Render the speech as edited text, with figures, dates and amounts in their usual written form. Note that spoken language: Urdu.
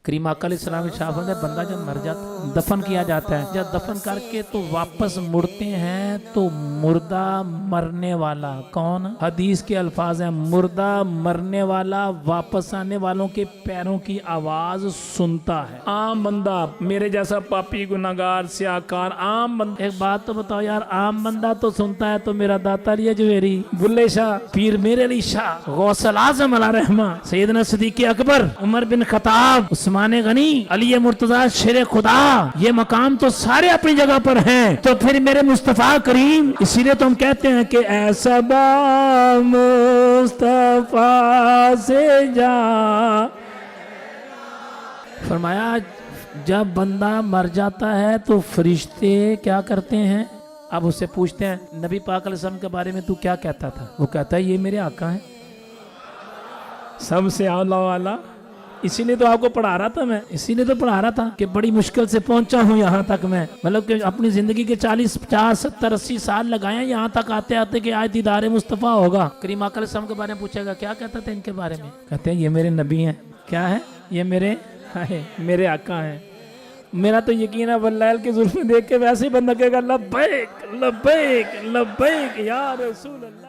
کریم آقا علیہ السلام شاہ ہے بندہ جب مر جاتا دفن کیا جاتا ہے، جب دفن کر کے تو واپس مڑتے ہیں تو مردہ مرنے والا کون؟ حدیث کے الفاظ ہیں مردہ مرنے والا واپس آنے والوں کے پیروں کی آواز سنتا ہے۔ عام بندہ میرے جیسا پاپی گناہگار سیاکار عام بندہ، ایک بات تو بتاؤ یار، عام بندہ تو سنتا ہے تو میرا داتا علی جویری، بلے شاہ، پیر میرے علی شاہ، غوث العظم علیہ رحمہ، سیدنا صدیق اکبر، عمر بن خطاب، عثمان غنی، علی مرتضی شیر خدا، یہ مقام تو سارے اپنی جگہ پر ہیں، تو پھر میرے مصطفیٰ کریم، اسی لیے تو ہم کہتے ہیں کہ ایسا با مصطفیٰ سے جا، فرمایا جب بندہ مر جاتا ہے تو فرشتے کیا کرتے ہیں؟ اب اس سے پوچھتے ہیں نبی پاک علیہ السلام کے بارے میں تو کیا کہتا تھا؟ وہ کہتا ہے یہ میرے آقا ہیں سب سے اعلیٰ والا، اسی لیے تو آپ کو پڑھا رہا تھا میں، اسی لیے تو پڑھا رہا تھا کہ بڑی مشکل سے پہنچا ہوں یہاں تک میں، مطلب کہ اپنی زندگی کے 40 50 70 80 سال لگائے ہیں یہاں تک آتے آتے کہ آج دیدار مصطفیٰ ہوگا۔ کریم آقا علیہ السلام کے بارے میں پوچھے گا کیا کہتا تھا ان کے بارے میں؟ کہتے ہیں یہ میرے نبی ہیں، کیا ہے یہ میرے آقا ہیں۔ میرا تو یقین ہے واللیل کی زلفیں دیکھ کے ویسے ہی بندہ کہے گا لبیک لبیک لبیک یا رسول اللہ۔